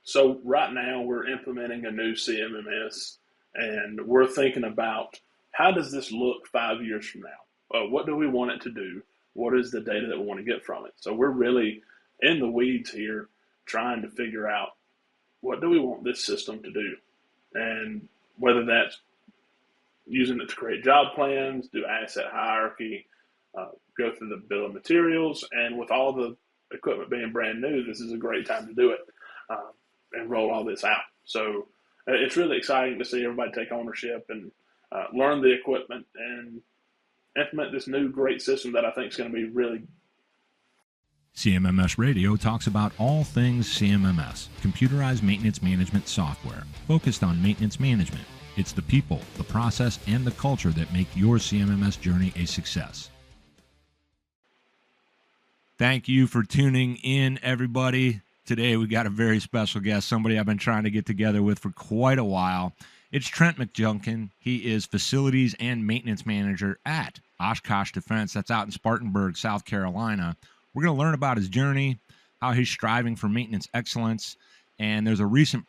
So right now we're implementing a new CMMS, and we're thinking about how does this look 5 years from now? What do we want it to do? What is the data that we want to get from it? So we're really in the weeds here trying to figure out what do we want this system to do, and whether that's using it to create job plans, do asset hierarchy, go through the bill of materials, and with all the equipment being brand new, this is a great time to do it and roll all this out. So it's really exciting to see everybody take ownership and learn the equipment and implement this new great system that I think is going to be really. CMMS Radio talks about all things CMMS, computerized maintenance management software, focused on maintenance management. It's the people, the process, and the culture that make your CMMS journey a success. Thank you for tuning in, everybody. Today we got a very special guest, somebody I've been trying to get together with for quite a while. It's Trent McJunkin. He is Facilities and Maintenance Manager at Oshkosh Defense. That's out in Spartanburg, South Carolina. We're going to learn about his journey, how he's striving for maintenance excellence, and there's a recent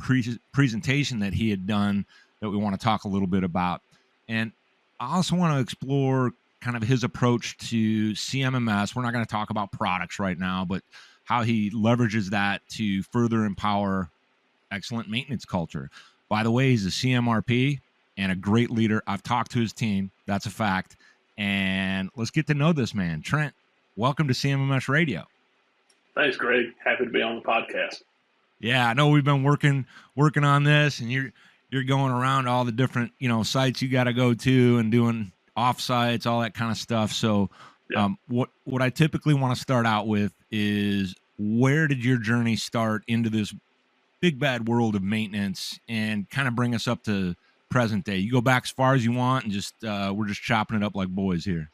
presentation that he had done that we want to talk a little bit about. And I also want to explore kind of his approach to CMMS. We're not going to talk about products right now, but how he leverages that to further empower excellent maintenance culture. By the way, he's a CMRP and a great leader. I've talked to his team. That's a fact. And let's get to know this man. Trent, welcome to CMMS Radio. Thanks, Greg. Happy to be on the podcast. Yeah, I know we've been working on this, and you're going around all the different, sites you got to go to and doing off-sites, all that kind of stuff. So what I typically want to start out with is, where did your journey start into this big bad world of maintenance, and kind of bring us up to present day? You go back as far as you want, and just we're just chopping it up like boys here.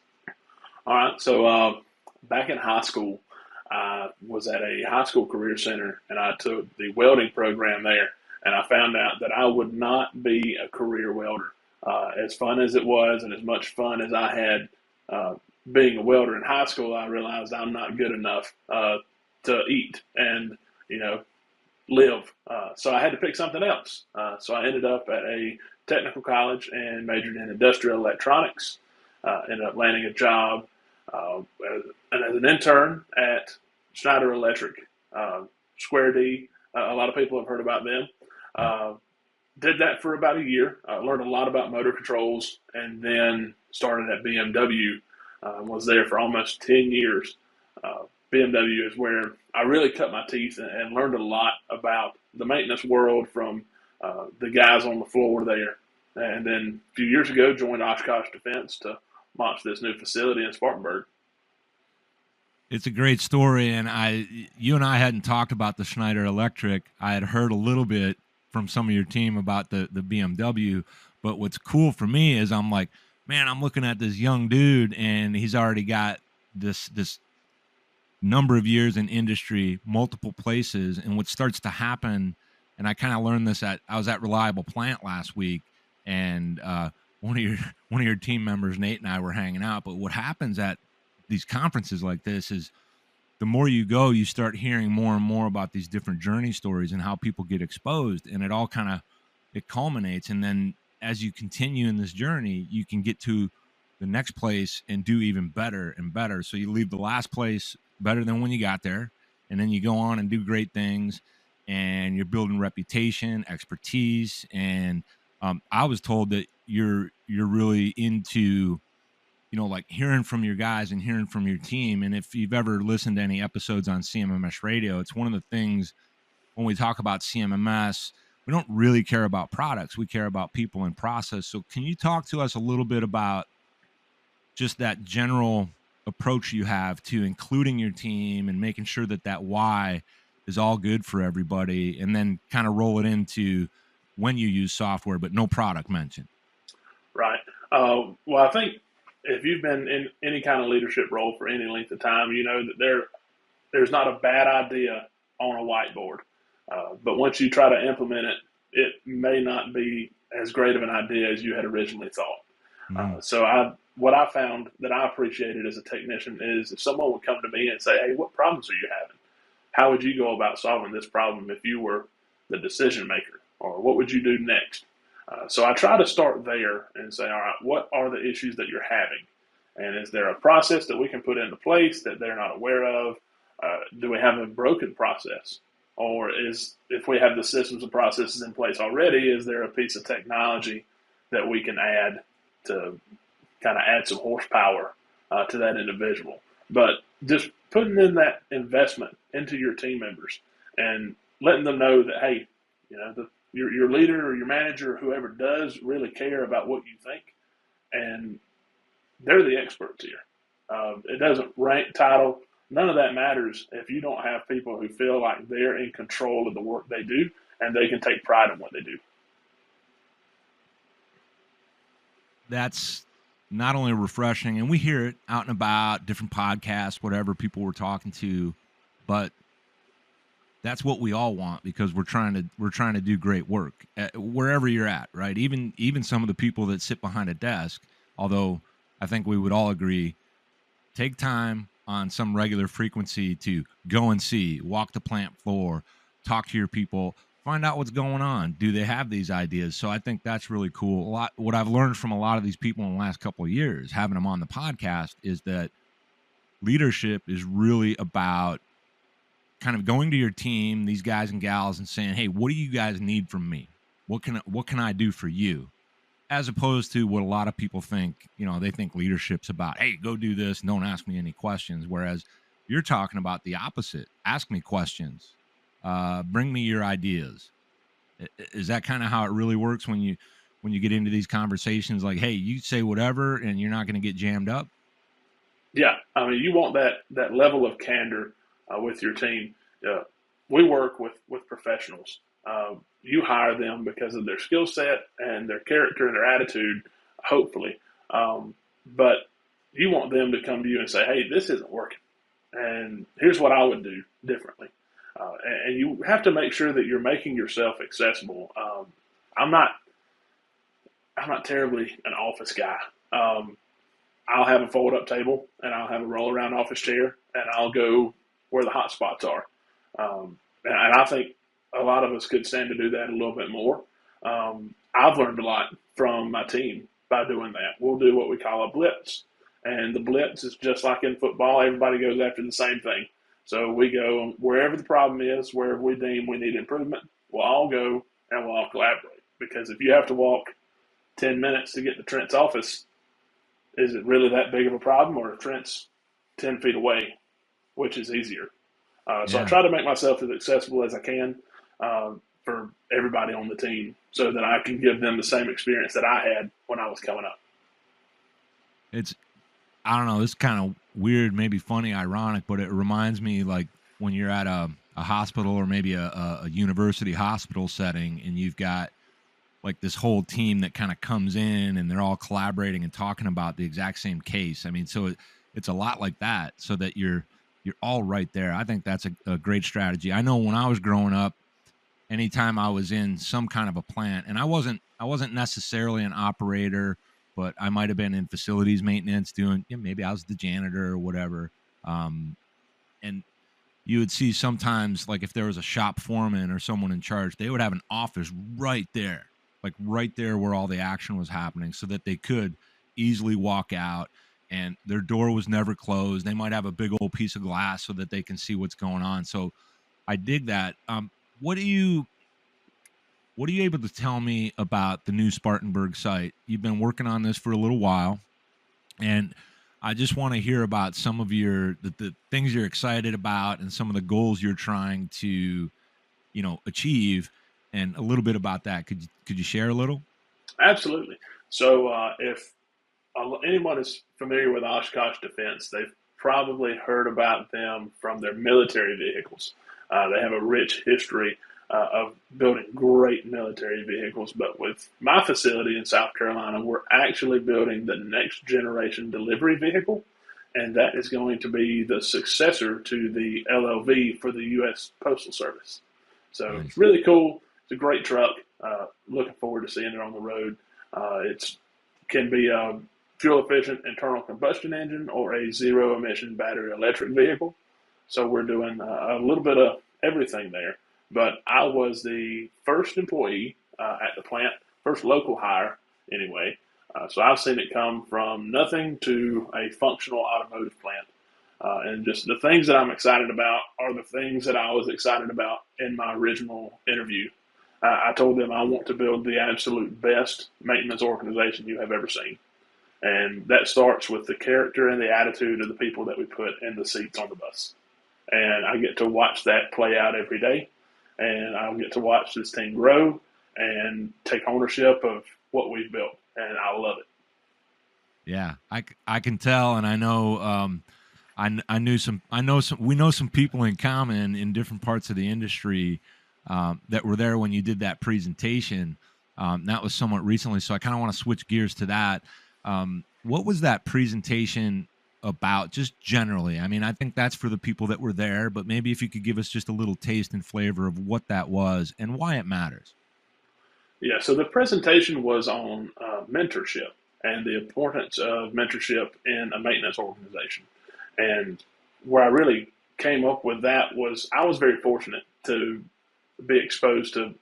All right. So back in high school, I was at a high school career center, and I took the welding program there, and I found out that I would not be a career welder. As fun as it was, and as much fun as I had being a welder in high school, I realized I'm not good enough to eat and, live. So I had to pick something else. So I ended up at a technical college and majored in industrial electronics. Ended up landing a job as an intern at Schneider Electric, Square D. A lot of people have heard about them. Did that for about a year. Learned a lot about motor controls, and then started at BMW. Was there for almost 10 years. BMW is where I really cut my teeth and learned a lot about the maintenance world from the guys on the floor there. And then a few years ago, joined Oshkosh Defense to launch this new facility in Spartanburg. It's a great story, and you and I hadn't talked about the Schneider Electric. I had heard a little bit from some of your team about the BMW, but what's cool for me is I'm like, man, I'm looking at this young dude, and he's already got this number of years in industry, multiple places, and what starts to happen, and I kind of learned this I was at Reliable Plant last week, and one of your team members, Nate, and I were hanging out. But what happens at these conferences like this is, the more you go, you start hearing more and more about these different journey stories and how people get exposed, and it all it culminates. And then as you continue in this journey, you can get to the next place and do even better and better. So you leave the last place better than when you got there, and then you go on and do great things, and you're building reputation, expertise. And I was told that you're really into, like hearing from your guys and hearing from your team. And if you've ever listened to any episodes on CMMS Radio, it's one of the things when we talk about CMMS, we don't really care about products. We care about people and process. So can you talk to us a little bit about just that general approach you have to including your team and making sure that why is all good for everybody, and then kind of roll it into when you use software, but no product mentioned? Right. Well, I think if you've been in any kind of leadership role for any length of time, you know that there's not a bad idea on a whiteboard. But once you try to implement it, it may not be as great of an idea as you had originally thought. So what I found that I appreciated as a technician is if someone would come to me and say, hey, what problems are you having? How would you go about solving this problem if you were the decision maker, or what would you do next? So I try to start there and say, all right, what are the issues that you're having? And is there a process that we can put into place that they're not aware of? Do we have a broken process? Or if we have the systems and processes in place already, is there a piece of technology that we can add to kind of add some horsepower to that individual? But just putting in that investment into your team members and letting them know that, hey, your leader or your manager or whoever does really care about what you think, and they're the experts here. It doesn't rank, title, none of that matters if you don't have people who feel like they're in control of the work they do and they can take pride in what they do. That's not only refreshing, and we hear it out and about, different podcasts, whatever people we're talking to, but that's what we all want, because we're trying to do great work wherever you're at, right? Even some of the people that sit behind a desk, although I think we would all agree, take time on some regular frequency to go and see, walk the plant floor, talk to your people, find out what's going on. Do they have these ideas? So I think that's really cool. What I've learned from a lot of these people in the last couple of years, having them on the podcast, is that leadership is really about kind of going to your team, these guys and gals, and saying, hey, what do you guys need from me? What can I do for you? As opposed to what a lot of people think, they think leadership's about, hey, go do this, don't ask me any questions. Whereas you're talking about the opposite. Ask me questions. Bring me your ideas. Is that kind of how it really works when you get into these conversations? Like, hey, you say whatever and you're not going to get jammed up? Yeah. I mean, you want that level of candor with your team. We work with professionals. You hire them because of their skill set and their character and their attitude, hopefully. But you want them to come to you and say, hey, this isn't working, and here's what I would do differently. And you have to make sure that you're making yourself accessible. I'm not terribly an office guy. I'll have a fold-up table, and I'll have a roll-around office chair, and I'll go where the hot spots are. And I think a lot of us could stand to do that a little bit more. I've learned a lot from my team by doing that. We'll do what we call a blitz. And the blitz is just like in football. Everybody goes after the same thing. So we go wherever the problem is, wherever we deem we need improvement, we'll all go and we'll all collaborate. Because if you have to walk 10 minutes to get to Trent's office, is it really that big of a problem? Or if Trent's 10 feet away, which is easier? So I try to make myself as accessible as I can for everybody on the team so that I can give them the same experience that I had when I was coming up. I don't know, it's kind of weird, maybe funny, ironic, but it reminds me like when you're at a hospital or maybe a university hospital setting and you've got like this whole team that kind of comes in and they're all collaborating and talking about the exact same case. I mean, so it's a lot like that, so that you're all right there. I think that's a great strategy. I know when I was growing up, anytime I was in some kind of a plant, and I wasn't necessarily an operator, but I might have been in facilities maintenance doing, maybe I was the janitor or whatever. And you would see sometimes, like if there was a shop foreman or someone in charge, they would have an office right there, like right there where all the action was happening, so that they could easily walk out and their door was never closed. They might have a big old piece of glass so that they can see what's going on. So I dig that. What are you able to tell me about the new Spartanburg site? You've been working on this for a little while, and I just want to hear about some of the things you're excited about and some of the goals you're trying to, achieve, and a little bit about that. Could you share a little? Absolutely. So if anyone is familiar with Oshkosh Defense, they've probably heard about them from their military vehicles. They have a rich history of building great military vehicles. But with my facility in South Carolina, we're actually building the next generation delivery vehicle, and that is going to be the successor to the LLV for the U.S. Postal Service. So It's really cool. It's a great truck. Looking forward to seeing it on the road. It can be a fuel-efficient internal combustion engine or a zero-emission battery electric vehicle. So we're doing a little bit of everything there. but I was the first employee at the plant, first local hire anyway. So I've seen it come from nothing to a functional automotive plant. And just the things that I'm excited about are the things that I was excited about in my original interview. I told them I want to build the absolute best maintenance organization you have ever seen. And that starts with the character and the attitude of the people that we put in the seats on the bus. And I get to watch that play out every day. And I'll get to watch this team grow and take ownership of what we've built. And I love it. Yeah, I can tell, and I know we know some people in common in different parts of the industry that were there when you did that presentation. That was somewhat recently, so I kind of want to switch gears to that. What was that presentation about, just generally? I mean, I think that's for the people that were there, but maybe if you could give us just a little taste and flavor of what that was and why it matters. Yeah, so the presentation was on mentorship and the importance of mentorship in a maintenance organization. And where I really came up with that was I was very fortunate to be exposed to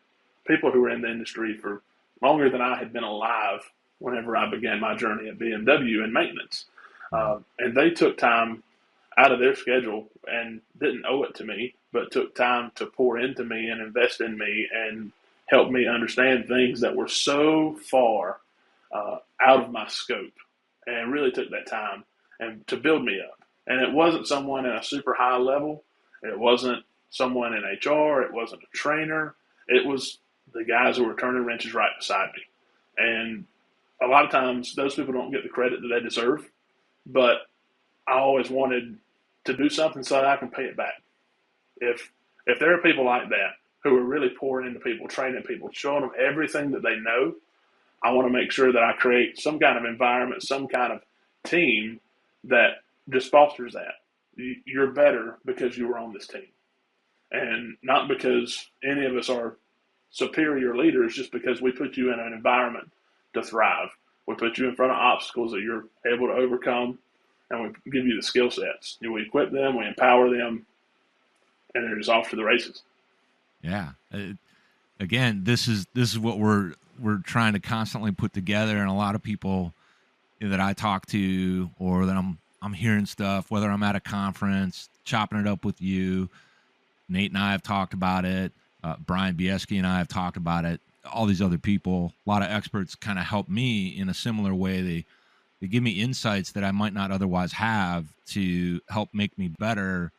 people who were in the industry for longer than I had been alive whenever I began my journey at BMW in maintenance. And they took time out of their schedule and didn't owe it to me, but took time to pour into me and invest in me and help me understand things that were so far out of my scope, and really took that time and to build me up. And it wasn't someone at a super high level. It wasn't someone in HR. It wasn't a trainer. It was the guys who were turning wrenches right beside me. And a lot of times those people don't get the credit that they deserve, but I always wanted to do something so that I can pay it back. If there are people like that who are really pouring into people, training people, showing them everything that they know, I want to make sure that I create some kind of environment, some kind of team that just fosters that. You're better because you were on this team, and not because any of us are superior leaders, just because we put you in an environment to thrive. We put you in front of obstacles that you're able to overcome, and we give you the skill sets. We equip them, we empower them, and they're just off to the races. Yeah. Again, this is what we're trying to constantly put together, and a lot of people that I talk to or that I'm hearing stuff, whether I'm at a conference, chopping it up with you, Nate and I have talked about it, Brian Bieski and I have talked about it, all these other people, a lot of experts kind of help me in a similar way. They give me insights that I might not otherwise have to help make me better,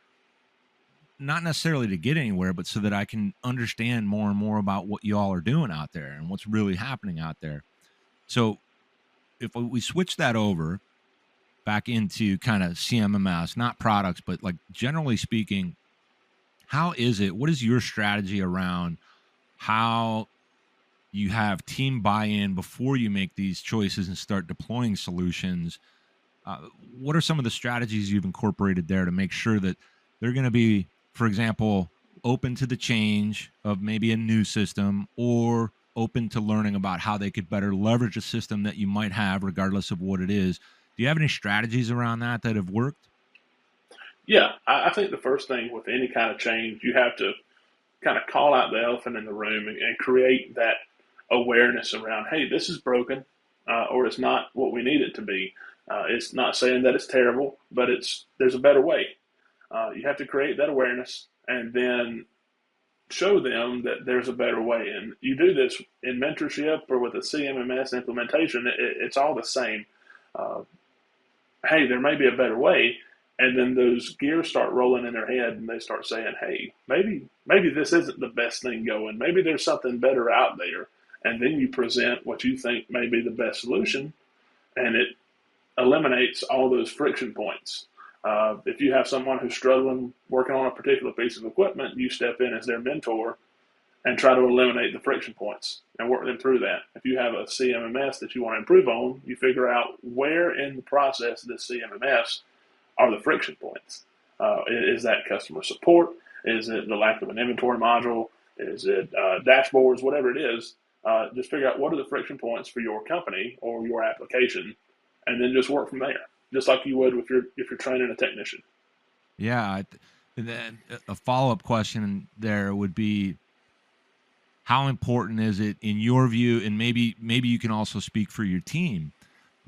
not necessarily to get anywhere, but so that I can understand more and more about what y'all are doing out there and what's really happening out there. So if we switch that over back into kind of CMMS, not products, but like generally speaking, what is your strategy around how you have team buy-in before you make these choices and start deploying solutions? What are some of the strategies you've incorporated there to make sure that they're going to be, for example, open to the change of maybe a new system, or open to learning about how they could better leverage a system that you might have regardless of what it is? Do you have any strategies around that have worked? Yeah, I think the first thing with any kind of change, you have to kind of call out the elephant in the room and create that awareness around, hey, this is broken, or it's not what we need it to be. It's not saying that it's terrible, but there's a better way. You have to create that awareness and then show them that there's a better way. And you do this in mentorship or with a CMMS implementation, it's all the same. Hey, there may be a better way. And then those gears start rolling in their head and they start saying, hey, maybe this isn't the best thing going. Maybe there's something better out there. And then you present what you think may be the best solution, and it eliminates all those friction points. If you have someone who's struggling working on a particular piece of equipment, you step in as their mentor and try to eliminate the friction points and work them through that. If you have a CMMS that you want to improve on, you figure out where in the process of this CMMS are the friction points. Is that customer support? Is it the lack of an inventory module? Is it dashboards? Whatever it is, just figure out what are the friction points for your company or your application, and then just work from there, just like you would if you're training a technician. Yeah, And then a follow-up question there would be, how important is it in your view, and maybe you can also speak for your team,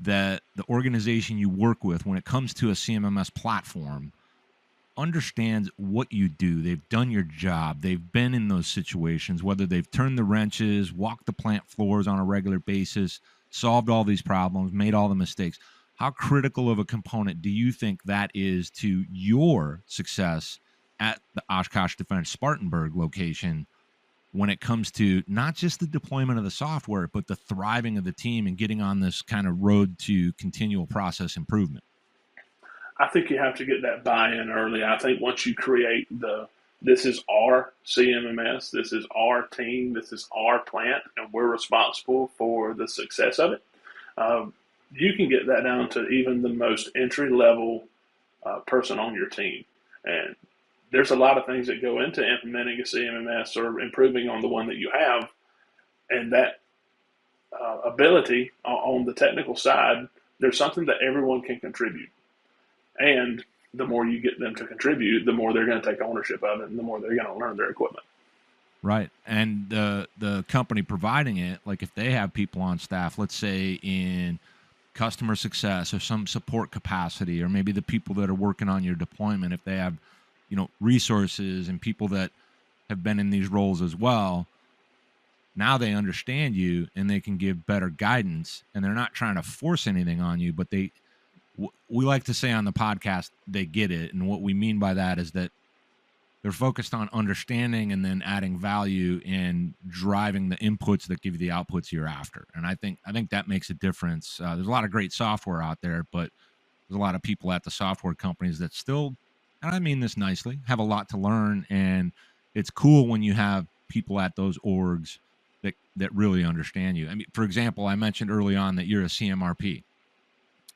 that the organization you work with, when it comes to a CMMS platform, understands what you do. They've done your job. They've been in those situations, whether they've turned the wrenches, walked the plant floors on a regular basis, solved all these problems, made all the mistakes. How critical of a component do you think that is to your success at the Oshkosh Defense Spartanburg location when it comes to not just the deployment of the software, but the thriving of the team and getting on this kind of road to continual process improvement? I think you have to get that buy-in early. I think once you create this is our CMMS, this is our team, this is our plant, and we're responsible for the success of it. You can get that down to even the most entry-level person on your team. And there's a lot of things that go into implementing a CMMS or improving on the one that you have, and that ability on the technical side, there's something that everyone can contribute. And the more you get them to contribute, the more they're going to take ownership of it, and the more they're going to learn their equipment. Right. And the company providing it, like if they have people on staff, let's say in customer success or some support capacity, or maybe the people that are working on your deployment, if they have, resources and people that have been in these roles as well, now they understand you and they can give better guidance, and they're not trying to force anything on you, but we like to say on the podcast, they get it. And what we mean by that is that they're focused on understanding and then adding value and driving the inputs that give you the outputs you're after. And I think that makes a difference. There's a lot of great software out there, but there's a lot of people at the software companies that still, and I mean this nicely, have a lot to learn. And it's cool when you have people at those orgs that really understand you. I mean, for example, I mentioned early on that you're a CMRP.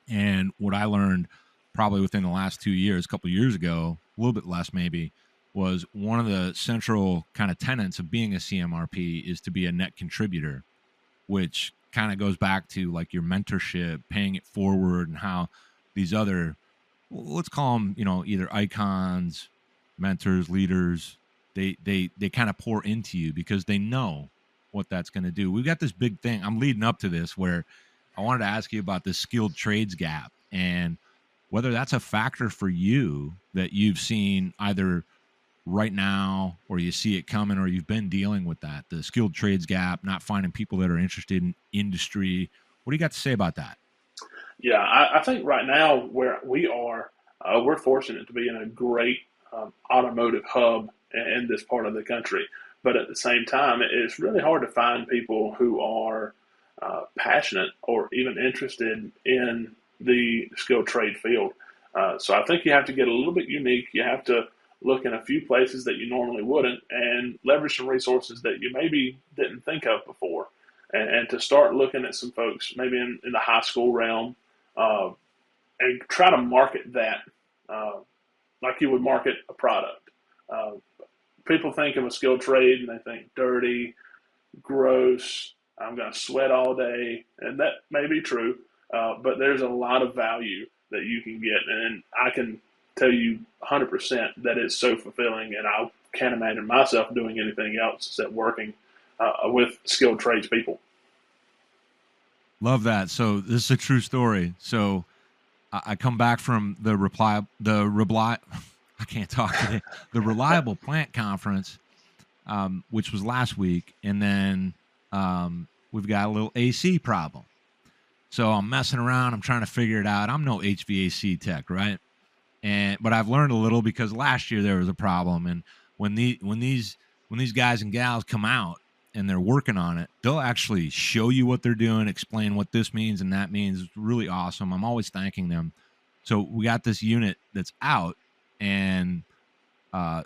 And what I learned probably within the last 2 years, a couple of years ago, a little bit less maybe, was one of the central kind of tenets of being a CMRP is to be a net contributor, which kind of goes back to like your mentorship, paying it forward, and how these other, let's call them, either icons, mentors, leaders, they kind of pour into you because they know what that's going to do. We've got this big thing. I'm leading up to this where I wanted to ask you about the skilled trades gap and whether that's a factor for you that you've seen either right now or you see it coming, or you've been dealing with that, the skilled trades gap, not finding people that are interested in industry. What do you got to say about that? Yeah, I think right now where we are, we're fortunate to be in a great automotive hub in this part of the country. But at the same time, it's really hard to find people who are passionate or even interested in the skilled trade field. So I think you have to get a little bit unique. You have to look in a few places that you normally wouldn't and leverage some resources that you maybe didn't think of before. And to start looking at some folks maybe in the high school realm and try to market that like you would market a product. People think of a skilled trade and they think dirty, gross, I'm going to sweat all day, and that may be true, but there's a lot of value that you can get, and I can tell you 100% that it's so fulfilling, and I can't imagine myself doing anything else except working with skilled trades people. Love that. So this is a true story. So I come back from the I can't talk today, the Reliable Plant Conference, which was last week, and then we've got a little AC problem. So I'm messing around. I'm trying to figure it out. I'm no HVAC tech, right? But I've learned a little because last year there was a problem. And when these guys and gals come out and they're working on it, they'll actually show you what they're doing, explain what this means and that means. It's really awesome. I'm always thanking them. So we got this unit that's out, and I'm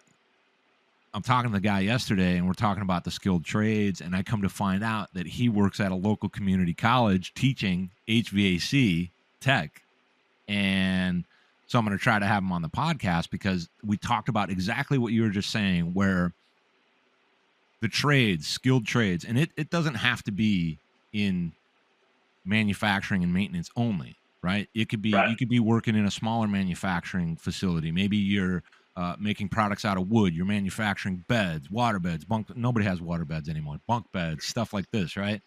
talking to the guy yesterday, and we're talking about the skilled trades, and I come to find out that he works at a local community college teaching HVAC tech. And so I'm going to try to have him on the podcast because we talked about exactly what you were just saying, where the trades, skilled trades, and it doesn't have to be in manufacturing and maintenance only, right? It could be, right. You could be working in a smaller manufacturing facility. Maybe you're making products out of wood. You're manufacturing beds, water beds, bunk. Nobody has water beds anymore. Bunk beds, stuff like this, right?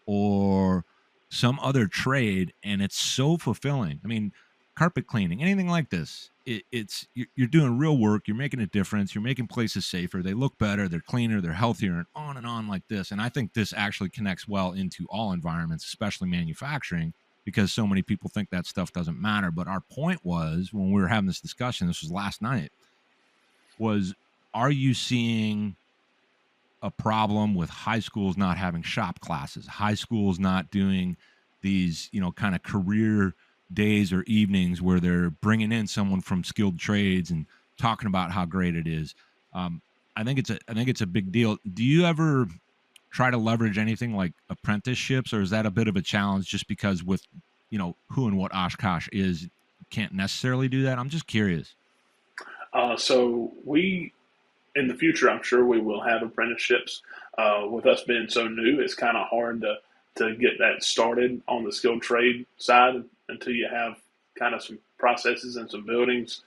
Or some other trade, and it's so fulfilling. I mean, carpet cleaning, anything like this. You're doing real work. You're making a difference. You're making places safer. They look better. They're cleaner. They're healthier, and on like this. And I think this actually connects well into all environments, especially manufacturing, because so many people think that stuff doesn't matter. But our point was, when we were having this discussion, this was last night, was, are you seeing a problem with high schools not having shop classes, high schools not doing these, kind of career days or evenings where they're bringing in someone from skilled trades and talking about how great it is? I think it's a big deal. Do you ever try to leverage anything like apprenticeships, or is that a bit of a challenge just because with, who and what Oshkosh is, you can't necessarily do that? I'm just curious. So we, in the future, I'm sure we will have apprenticeships. With us being so new, it's kind of hard to get that started on the skilled trade side until you have kind of some processes and some buildings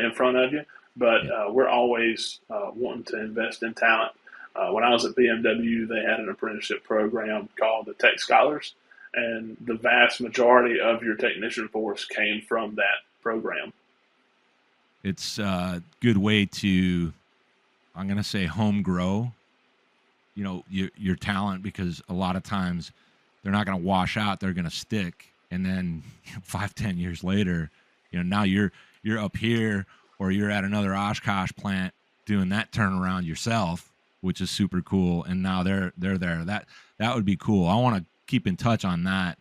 in front of you. But we're always wanting to invest in talent. When I was at BMW, they had an apprenticeship program called the Tech Scholars, and the vast majority of your technician force came from that program. It's a good way to, I'm going to say, home grow, your talent, because a lot of times they're not going to wash out, they're going to stick. And then 5-10 years later, now you're up here, or you're at another Oshkosh plant doing that turnaround yourself, which is super cool. And now they're there. That would be cool. I want to keep in touch on that.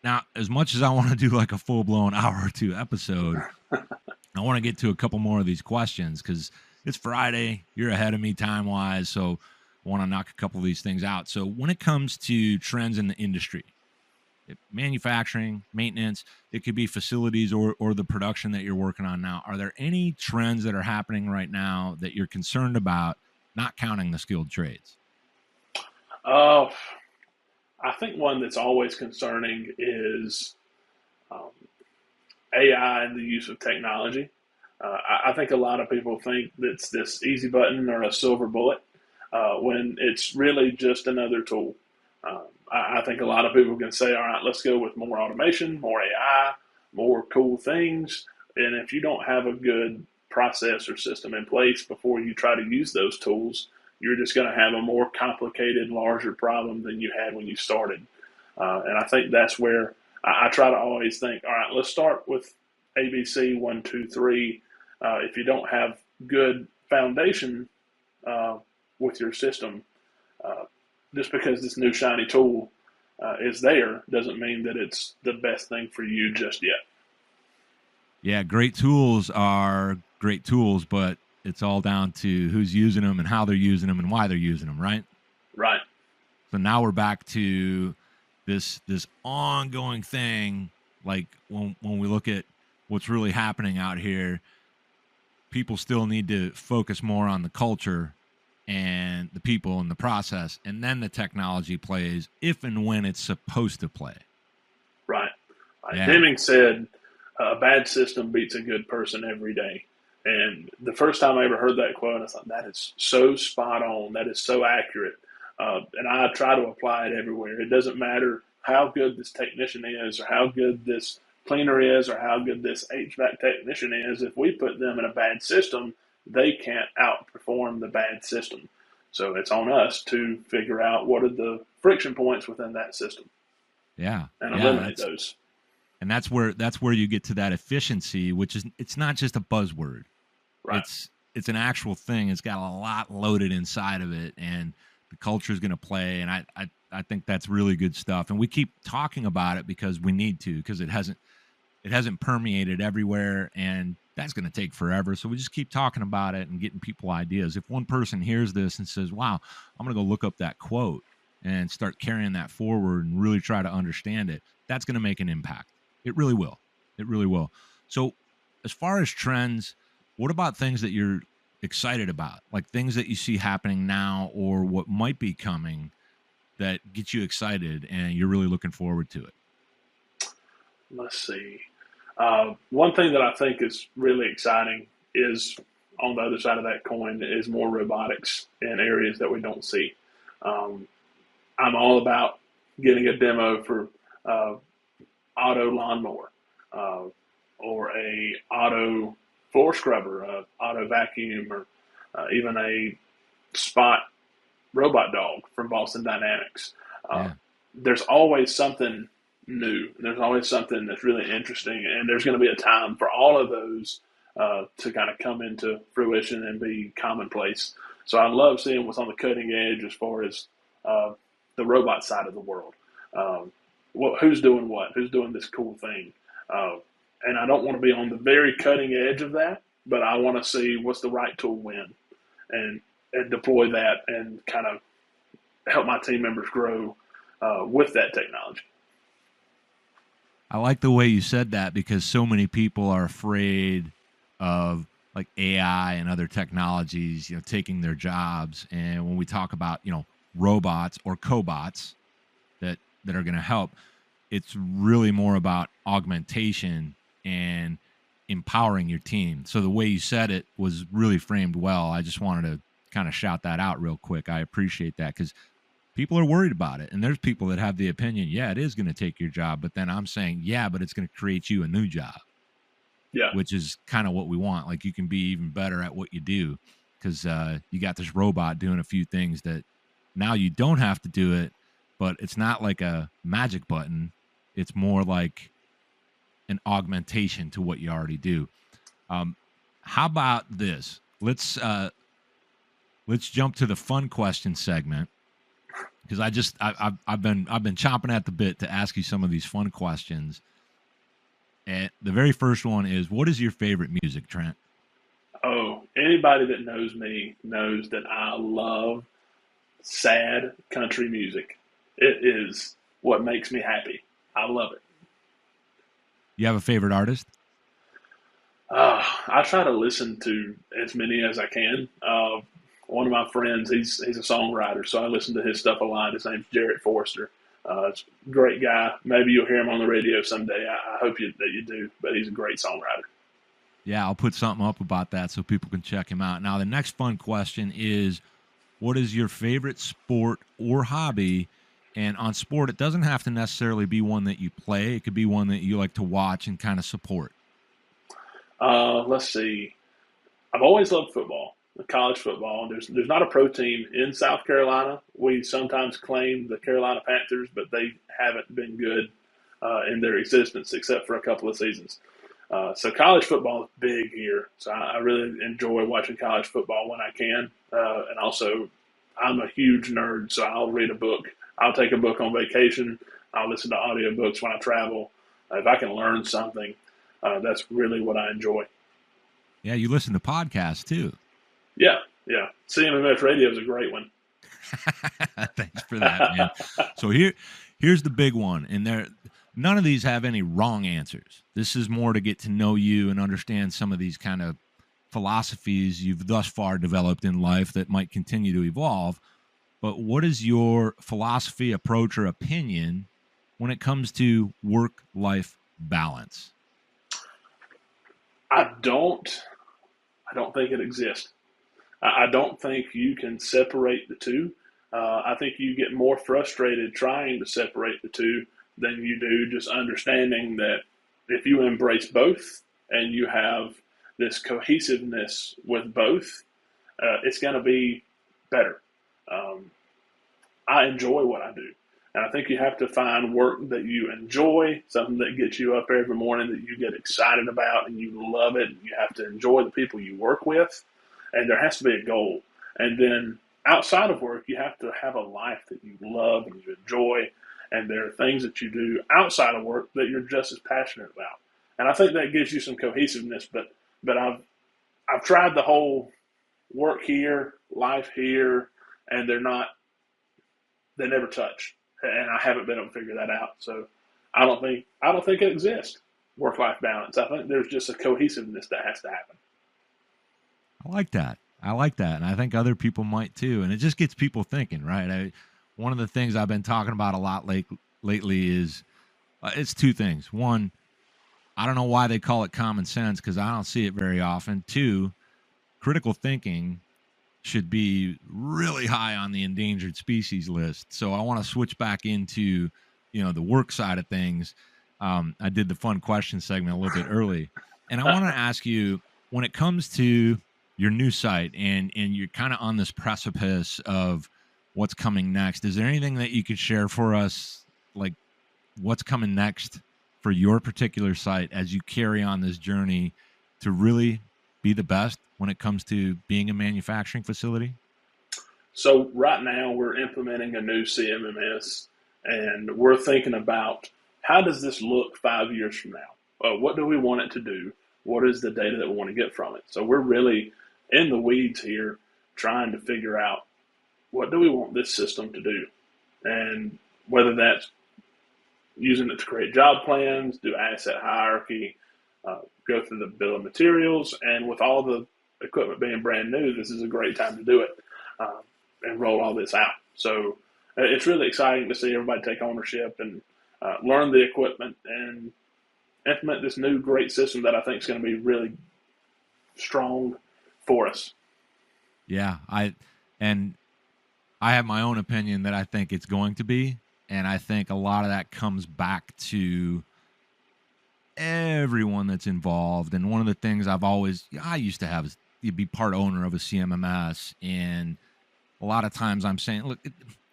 Now, as much as I want to do like a full-blown hour or two episode, I want to get to a couple more of these questions because it's Friday. You're ahead of me time-wise, so I want to knock a couple of these things out. So when it comes to trends in the industry, manufacturing, maintenance, it could be facilities or the production that you're working on now, are there any trends that are happening right now that you're concerned about, not counting the skilled trades? I think one that's always concerning is AI and the use of technology. I think a lot of people think that's this easy button or a silver bullet when it's really just another tool. I think a lot of people can say, all right, let's go with more automation, more AI, more cool things. And if you don't have a good process or system in place before you try to use those tools, you're just going to have a more complicated, larger problem than you had when you started. And I think that's where I try to always think, all right, let's start with ABC 1, 2, 3. If you don't have good foundation with your system, just because this new shiny tool is there doesn't mean that it's the best thing for you just yet. Yeah, great tools are great tools, but it's all down to who's using them and how they're using them and why they're using them, right? Right. So now we're back to this ongoing thing. Like when we look at what's really happening out here, people still need to focus more on the culture and the people and the process, and then the technology plays if and when it's supposed to play. Right. Yeah. Deming said, a bad system beats a good person every day. And the first time I ever heard that quote, I thought, that is so spot on. That is so accurate. And I try to apply it everywhere. It doesn't matter how good this technician is or how good this cleaner is or how good this HVAC technician is. If we put them in a bad system, they can't outperform the bad system. So it's on us to figure out what are the friction points within that system. Yeah. And eliminate those. And that's where you get to that efficiency, which is, it's not just a buzzword. Right. It's an actual thing. It's got a lot loaded inside of it, and the culture is going to play. And I think that's really good stuff. And we keep talking about it because we need to, because it hasn't permeated everywhere, and that's going to take forever. So we just keep talking about it and getting people ideas. If one person hears this and says, wow, I'm going to go look up that quote and start carrying that forward and really try to understand it, that's going to make an impact. It really will. It really will. So as far as trends, what about things that you're excited about, like things that you see happening now or what might be coming that get you excited and you're really looking forward to it? Let's see. One thing that I think is really exciting is on the other side of that coin is more robotics in areas that we don't see. Um, I'm all about getting a demo for uh, auto lawnmower uh, or a auto floor scrubber, auto vacuum, or even a spot robot dog from Boston Dynamics. Uh, Yeah. there's always something new. There's always something that's really interesting, and there's going to be a time for all of those to kind of come into fruition and be commonplace. So I love seeing what's on the cutting edge as far as uh, the robot side of the world. Um, who's doing what? Who's doing this cool thing? Uh, and I don't want to be on the very cutting edge of that, but I want to see what's the right tool when, and deploy that and kind of help my team members grow with that technology. I like the way you said that because so many people are afraid of like AI and other technologies, taking their jobs. And when we talk about, robots or cobots that are going to help, it's really more about augmentation and empowering your team. So the way you said it was really framed well. I just wanted to kind of shout that out real quick. I appreciate that because people are worried about it. And there's people that have the opinion, yeah, it is going to take your job. But then I'm saying, yeah, but it's going to create you a new job. Yeah. Which is kind of what we want. Like you can be even better at what you do because you got this robot doing a few things that now you don't have to do it, but it's not like a magic button. It's more like an augmentation to what you already do. How about this? Let's jump to the fun question segment because I've been chomping at the bit to ask you some of these fun questions. And the very first one is, what is your favorite music, Trent? Oh, anybody that knows me knows that I love sad country music. It is what makes me happy. I love it. You have a favorite artist? I try to listen to as many as I can. One of my friends, he's a songwriter, so I listen to his stuff a lot. His name's Jarrett Forrester. It's a great guy. Maybe you'll hear him on the radio someday. I hope that you do, but he's a great songwriter. Yeah, I'll put something up about that so people can check him out. Now, the next fun question is, what is your favorite sport or hobby? And on sport, it doesn't have to necessarily be one that you play. It could be one that you like to watch and kind of support. Let's see. I've always loved football, college football. There's not a pro team in South Carolina. We sometimes claim the Carolina Panthers, but they haven't been good in their existence except for a couple of seasons. So college football is big here. So I really enjoy watching college football when I can. And also, I'm a huge nerd, so I'll read a book. I'll take a book on vacation. I'll listen to audiobooks when I travel. If I can learn something, that's really what I enjoy. Yeah, you listen to podcasts too. Yeah. CMMS radio is a great one. Thanks for that, man. So here's the big one, and none of these have any wrong answers. This is more to get to know you and understand some of these kind of philosophies you've thus far developed in life that might continue to evolve. But what is your philosophy, approach, or opinion when it comes to work-life balance? I don't think it exists. I don't think you can separate the two. I think you get more frustrated trying to separate the two than you do just understanding that if you embrace both and you have this cohesiveness with both, it's going to be better. I enjoy what I do. And I think you have to find work that you enjoy, something that gets you up every morning that you get excited about and you love it. You have to enjoy the people you work with, and there has to be a goal. And then outside of work, you have to have a life that you love and you enjoy, and there are things that you do outside of work that you're just as passionate about. And I think that gives you some cohesiveness. But I've tried the whole work here, life here, and they never touch. And I haven't been able to figure that out. So I don't think it exists, work-life balance. I think there's just a cohesiveness that has to happen. I like that. And I think other people might too. And it just gets people thinking, right? One of the things I've been talking about a lot lately is it's two things. One, I don't know why they call it common sense, because I don't see it very often. 2, critical thinking should be really high on the endangered species list. So I want to switch back into, the work side of things. I did the fun question segment a little bit early, and I want to ask you, when it comes to your new site and you're kind of on this precipice of what's coming next, is there anything that you could share for us, like what's coming next for your particular site as you carry on this journey to really be the best when it comes to being a manufacturing facility? So right now we're implementing a new CMMS, and we're thinking about how does this look 5 years from now? What do we want it to do? What is the data that we want to get from it? So we're really in the weeds here, trying to figure out what do we want this system to do, and whether that's using it to create job plans, do asset hierarchy, go through the bill of materials, and with all the equipment being brand new, this is a great time to do it, and roll all this out. So it's really exciting to see everybody take ownership and learn the equipment and implement this new great system that I think is going to be really strong for us. Yeah, I have my own opinion that I think it's going to be, and I think a lot of that comes back to everyone that's involved. And one of the things I used to have is you'd be part owner of a CMMS, and a lot of times I'm saying, look,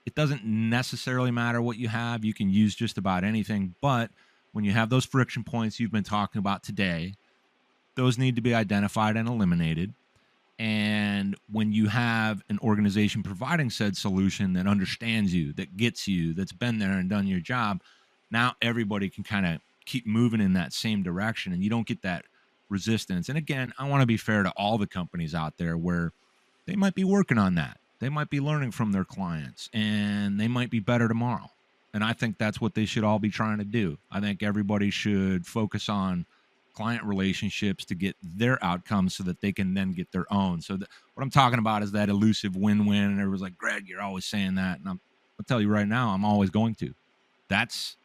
it doesn't necessarily matter what you have. You can use just about anything, but when you have those friction points you've been talking about today, those need to be identified and eliminated. And when you have an organization providing said solution that understands you, that gets you, that's been there and done your job, now everybody can kind of keep moving in that same direction, and you don't get that resistance. And again, I want to be fair to all the companies out there where they might be working on that. They might be learning from their clients, and they might be better tomorrow. And I think that's what they should all be trying to do. I think everybody should focus on client relationships to get their outcomes so that they can then get their own. So what I'm talking about is that elusive win-win. And everyone's like, Greg, you're always saying that. And I'll tell you right now, I'm always going to. That's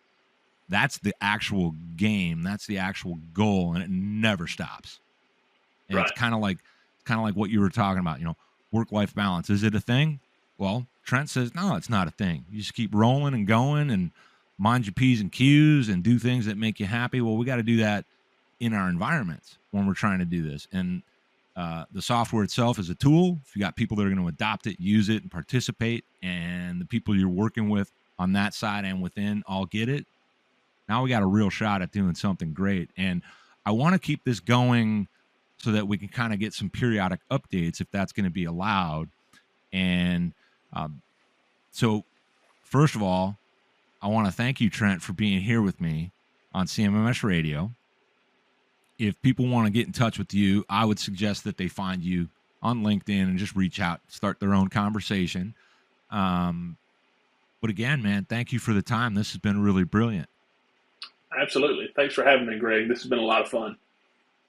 the actual game. That's the actual goal, and it never stops. And Right. it's kind of like what you were talking about, work-life balance. Is it a thing? Well, Trent says, no, it's not a thing. You just keep rolling and going and mind your P's and Q's and do things that make you happy. Well, we got to do that in our environments when we're trying to do this. And the software itself is a tool. If you got people that are going to adopt it, use it, and participate, and the people you're working with on that side and within all get it, now we got a real shot at doing something great. And I want to keep this going so that we can kind of get some periodic updates if that's going to be allowed. And so first of all, I want to thank you, Trent, for being here with me on CMMS Radio. If people want to get in touch with you, I would suggest that they find you on LinkedIn and just reach out, start their own conversation. But again, man, thank you for the time. This has been really brilliant. Absolutely. Thanks for having me, Greg. This has been a lot of fun.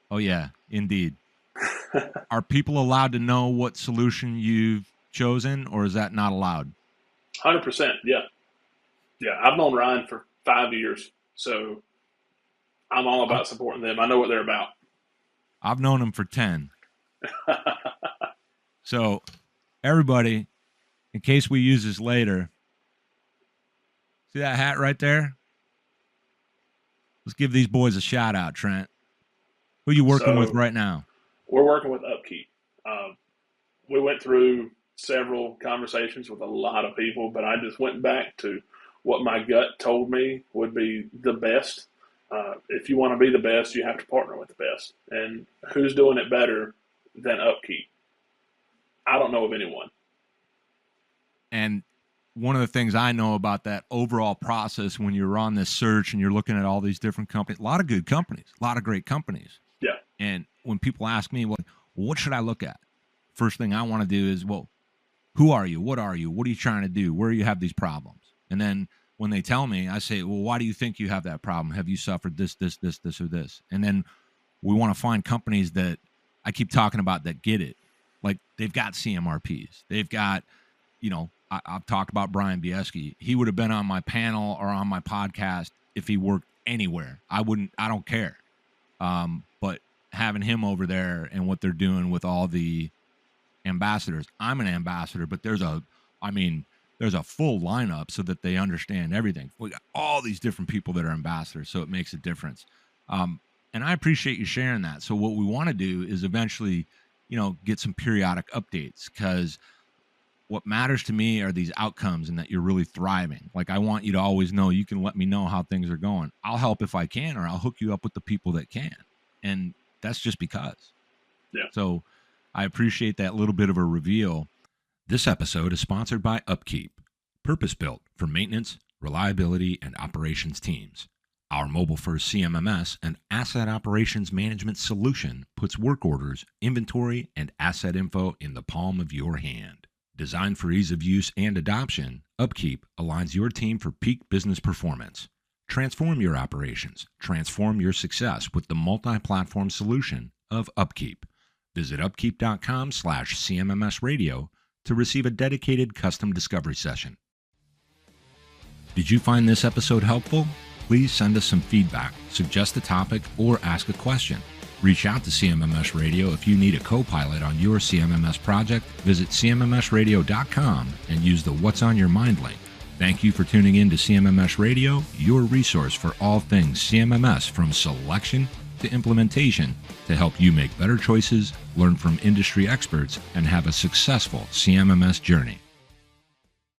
Oh, yeah, indeed. Are people allowed to know what solution you've chosen, or is that not allowed? 100%. Yeah. Yeah. I've known Ryan for 5 years, so I'm all about supporting them. I know what they're about. I've known them for 10. So everybody, in case we use this later, see that hat right there? Let's give these boys a shout out, Trent. Who are you working with right now? We're working with Upkeep. We went through several conversations with a lot of people, but I just went back to what my gut told me would be the best. If you want to be the best, you have to partner with the best. And who's doing it better than Upkeep? I don't know of anyone. And one of the things I know about that overall process when you're on this search and you're looking at all these different companies, a lot of good companies, a lot of great companies. Yeah. And when people ask me, well, what should I look at? First thing I want to do is, well, who are you? What are you? What are you trying to do? Where do you have these problems? And then when they tell me, I say, well, why do you think you have that problem? Have you suffered this, or this? And then we want to find companies that I keep talking about that get it. Like they've got CMRPs. They've got, I've talked about Brian Bieski. He would have been on my panel or on my podcast if he worked anywhere. I don't care. But having him over there and what they're doing with all the ambassadors, I'm an ambassador, but there's a full lineup so that they understand everything. We got all these different people that are ambassadors, so it makes a difference. And I appreciate you sharing that. So what we want to do is eventually, get some periodic updates, because what matters to me are these outcomes and that you're really thriving. Like, I want you to always know you can let me know how things are going. I'll help if I can, or I'll hook you up with the people that can. And that's just because. Yeah. So I appreciate that little bit of a reveal. This episode is sponsored by Upkeep, purpose-built for maintenance, reliability, and operations teams. Our mobile-first CMMS and asset operations management solution puts work orders, inventory, and asset info in the palm of your hand. Designed for ease of use and adoption, Upkeep aligns your team for peak business performance. Transform your operations, transform your success with the multi-platform solution of Upkeep. Visit upkeep.com/CMMS radio to receive a dedicated custom discovery session. Did you find this episode helpful? Please send us some feedback, suggest a topic, or ask a question. Reach out to CMMS Radio if you need a co-pilot on your CMMS project. Visit cmmsradio.com and use the What's on Your Mind link. Thank you for tuning in to CMMS Radio, your resource for all things CMMS, from selection to implementation, to help you make better choices, learn from industry experts, and have a successful CMMS journey.